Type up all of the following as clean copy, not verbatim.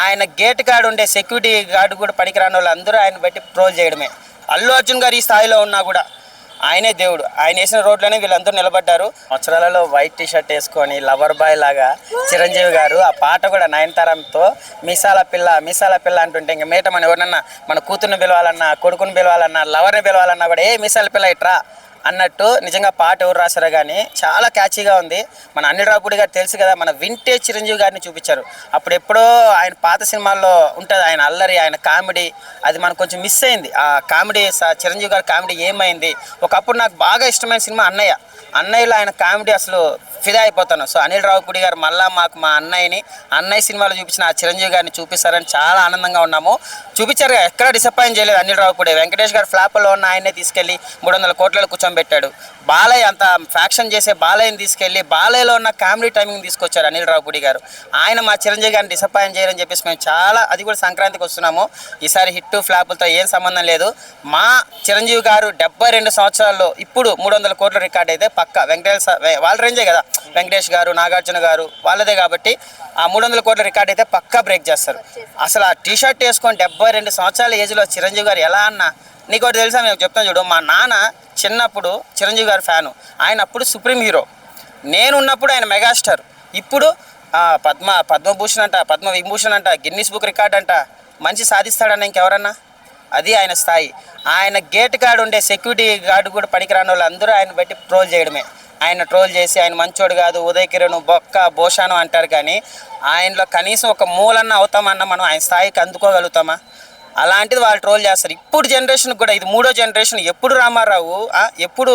ఆయన గేట్ కాడ ఉండే సెక్యూరిటీ గార్డు కూడా పనికిరాని వాళ్ళు అందరూ ఆయన బట్టి ట్రోల్ చేయడమే. అల్లు అర్జున్ గారు ఈ స్థాయిలో ఉన్నా కూడా ఆయనే దేవుడు. ఆయన వేసిన రోడ్లోనే వీళ్ళందరూ నిలబడ్డారు. సంవత్సరాలలో వైట్ టీషర్ట్ వేసుకొని లవర్ బాయ్ లాగా చిరంజీవి గారు ఆ పాట కూడా నయనతారతో మీసాల పిల్ల అంటుంటే ఇంకా మీట మనం ఎవరన్నా మన కూతుర్ని పిలవాలన్నా, కొడుకుని పిలవాలన్నా, లవర్ని పిలవాలన్నా కూడా మీసాల పిల్ల ఇట్రా అన్నట్టు నిజంగా పాట ఎవరు రాశారో కానీ చాలా క్యాచీగా ఉంది. మన అనిల్ రావుపూడి గారు తెలుసు కదా, మన వింటేజ్ చిరంజీవి గారిని చూపించారు. అప్పుడు ఎప్పుడో ఆయన పాత సినిమాల్లో ఉంటుంది ఆయన అల్లరి, ఆయన కామెడీ, అది మనకు కొంచెం మిస్ అయింది. ఆ కామెడీ చిరంజీవి గారి కామెడీ ఏమైంది. ఒకప్పుడు నాకు బాగా ఇష్టమైన సినిమా అన్నయ్యలో ఆయన కామెడీ అసలు ఫిదా అయిపోతాను. సో అనిల్ రావుపూడి గారు మళ్ళీ మాకు మా అన్నయ్య సినిమాలో చూపించిన ఆ చిరంజీవి గారిని చూపిస్తారని చాలా ఆనందంగా ఉన్నాము. చూపించారు, ఎక్కడ డిసప్పాయింట్ చేయలేదు అనిల్ రావుపూడి. వెంకటేష్ గారు ఫ్లాప్లో ఉన్న ఆయనే తీసుకెళ్ళి 300 కోట్లలో కూర్చోబెట్టాడు. బాలయ్య అంత ఫ్యాక్షన్ చేసే బాలయ్యని తీసుకెళ్ళి బాలయ్యలో ఉన్న కామెడీ టైమింగ్ తీసుకొచ్చారు అనిల్ రావుపూడి గారు. ఆయన మా చిరంజీవి గారిని డిసప్పాయింట్ చేయాలని చెప్పేసి మేము చాలా, అది కూడా సంక్రాంతికి వస్తున్నాము. ఈసారి హిట్ ఫ్లాపులతో ఏం సంబంధం లేదు. మా చిరంజీవి గారు 72 సంవత్సరాల్లో ఇప్పుడు 300 కోట్ల రికార్డ్ అయితే పక్క వెంకటేష్ వాళ్ళ రేంజే కదా, వెంకటేష్ గారు, నాగార్జున గారు వాళ్ళదే కాబట్టి ఆ 300 కోట్ల రికార్డ్ అయితే పక్కా బ్రేక్ చేస్తారు. అసలు ఆ టీషర్ట్ వేసుకొని 72 సంవత్సరాల ఏజ్లో చిరంజీవి గారు ఎలా అన్నా, నీకు ఒకటి తెలుసా, మేము చెప్తాను చూడు. మా నాన్న చిన్నప్పుడు చిరంజీవి గారి ఫ్యాను. ఆయన అప్పుడు సుప్రీం హీరో, నేను ఉన్నప్పుడు ఆయన మెగాస్టార్. ఇప్పుడు పద్మభూషణ్ అంట, పద్మవిభూషణ్ అంట, గిన్నిస్ బుక్ రికార్డ్ అంట. మంచి సాధిస్తాడన్న ఇంకెవరన్నా, అది ఆయన స్థాయి. ఆయన గేట్ కాడ ఉండే సెక్యూరిటీ గార్డు కూడా పనికిరాని వాళ్ళు అందరూ ఆయన బట్టి ట్రోల్ చేయడమే. ఆయన ట్రోల్ చేసి ఆయన మంచోడు కాదు, ఉదయ్ కిరణ్ బొక్క భోషాను అంటారు. కానీ ఆయనలో కనీసం ఒక మూలన్న అవుతామన్నా మనం ఆయన స్థాయికి అందుకోగలుగుతామా? అలాంటిది వాళ్ళు ట్రోల్ చేస్తారు. ఇప్పుడు జనరేషన్కి కూడా ఇది 3వ జనరేషన్. ఎప్పుడు రామారావు, ఎప్పుడు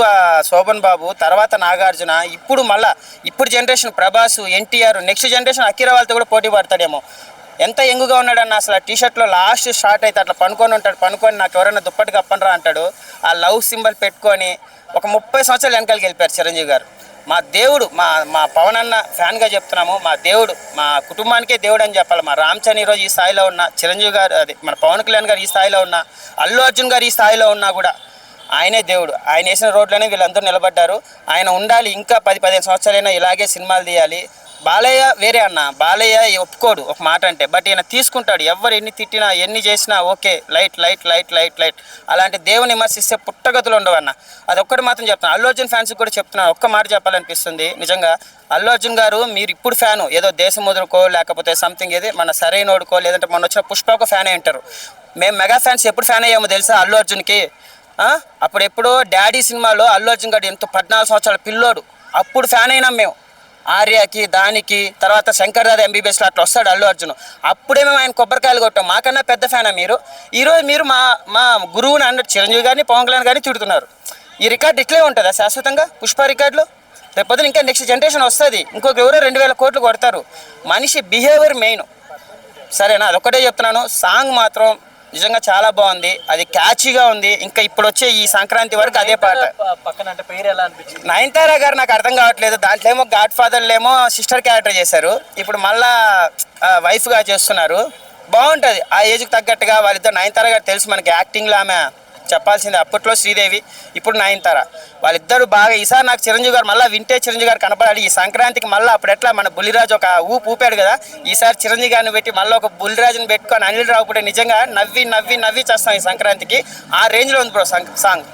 శోభన్ బాబు, తర్వాత నాగార్జున, ఇప్పుడు generation Prabhas, NTR, next generation Akira వాళ్ళతో కూడా పోటీ పడతాడేమో. ఎంత యంగుగా ఉన్నాడన్న, అసలు ఆ టీషర్ట్లో లాస్ట్ షార్ట్ అయితే అట్లా పనుకొని ఉంటాడు. పనుకొని నాకు ఎవరైనా దుప్పటి కప్పనరా అంటాడు. ఆ లవ్ సింబల్ పెట్టుకొని ఒక 30 సంవత్సరాలు వెనకాలకి వెళ్ళిపోయారు చిరంజీవి గారు. మా దేవుడు, మా పవన్ అన్న ఫ్యాన్గా చెప్తున్నాము. మా దేవుడు, మా కుటుంబానికే దేవుడు అని చెప్పాలి. మా రామ్ చరణ్ ఈరోజు ఈ స్థాయిలో ఉన్న, చిరంజీవి గారు, అది మన పవన్ కళ్యాణ్ గారు ఈ స్థాయిలో ఉన్న, అల్లు అర్జున్ గారు ఈ స్థాయిలో ఉన్నా కూడా ఆయనే దేవుడు. ఆయన వేసిన రోడ్లోనే వీళ్ళందరూ నిలబడ్డారు. ఆయన ఉండాలి, ఇంకా 10-15 సంవత్సరాలైనా ఇలాగే సినిమాలు తీయాలి. బాలయ్య వేరే అన్న, బాలయ్య ఒప్పుకోడు ఒక మాట అంటే, బట్ ఈయన తీసుకుంటాడు. ఎవరు ఎన్ని తిట్టినా ఎన్ని చేసినా ఓకే, లైట్. అలాంటి దేవుని విమర్శిస్తే పుట్టగతులు ఉండవన్న, అది ఒక్కటి మాత్రం చెప్తాను. అల్లు అర్జున్ ఫ్యాన్స్ కూడా చెప్తున్నాను, ఒక్క మాట చెప్పాలనిపిస్తుంది నిజంగా. అల్లు అర్జున్ గారు, మీరు ఇప్పుడు ఫ్యాను ఏదో దేశం ముదురుకో లేకపోతే సంథింగ్ ఏది మన సరైనోడుకో, లేదంటే మొన్న వచ్చిన పుష్పకు ఫ్యాన్ అయి ఉంటారు. మేము మెగా ఫ్యాన్స్ ఎప్పుడు ఫ్యాన్ అయ్యామో తెలుసా అల్లు అర్జున్కి? అప్పుడు ఎప్పుడో డాడీ సినిమాలో అల్లు అర్జున్ గారు ఎంతో 14 సంవత్సరాల పిల్లోడు, అప్పుడు ఫ్యాన్ అయినాం మేము. ఆర్యాకి, దానికి, తర్వాత శంకర్ దాదా ఎంబీబీఎస్లో అట్లా వస్తాడు అల్లు అర్జున్. అప్పుడే మేము ఆయన కొబ్బరికాయలు కొట్టాం. మాకన్నా పెద్ద ఫ్యానా మీరు? ఈరోజు మీరు మా గురువుని అన్నట్టు చిరంజీవి గారిని, పవన్ కళ్యాణ్ గారిని తిడుతున్నారు. ఈ రికార్డు ఇట్లే ఉంటుందా శాశ్వతంగా? పుష్ప రికార్డులు రేపొద్దున ఇంకా నెక్స్ట్ జనరేషన్ వస్తుంది, ఇంకొక ఎవరో 2000 కోట్లు కొడతారు. మనిషి బిహేవియర్ మెయిన్, సరేనా? అదొక్కటే చెప్తున్నాను. సాంగ్ మాత్రం నిజంగా చాలా బాగుంది, అది క్యాచీగా ఉంది. ఇంకా ఇప్పుడు వచ్చే ఈ సంక్రాంతి వరకు అదే పాట. నయనతార గారు నాకు అర్థం కావట్లేదు. దాంట్లో ఏమో గాడ్ ఫాదర్లో ఏమో సిస్టర్ క్యారెక్టర్ చేశారు, ఇప్పుడు మళ్ళా వైఫ్గా చేస్తున్నారు. బాగుంటుంది ఆ ఏజ్కి తగ్గట్టుగా వాళ్ళిద్దరు. నయనతార గారు తెలుసు మనకి యాక్టింగ్లో ఆమె చెప్పాల్సింది, అప్పట్లో శ్రీదేవి, ఇప్పుడు నయనతార, వాళ్ళిద్దరు బాగా. ఈసారి నాకు చిరంజీవి గారు మళ్ళీ వింటేజ్ చిరంజీవి గారు కనపడాలి ఈ సంక్రాంతికి. మళ్ళీ అప్పుడు ఎట్లా మన బుల్లిరాజు ఒక ఊపాడు కదా, ఈసారి చిరంజీవి గారిని పెట్టి మళ్ళీ ఒక బుల్లిరాజుని పెట్టుకొని అనిల్ రావుపూడి నిజంగా నవ్వి చేస్తాం ఈ సంక్రాంతికి. ఆ రేంజ్లో ఉంది బ్రో సాంగ్.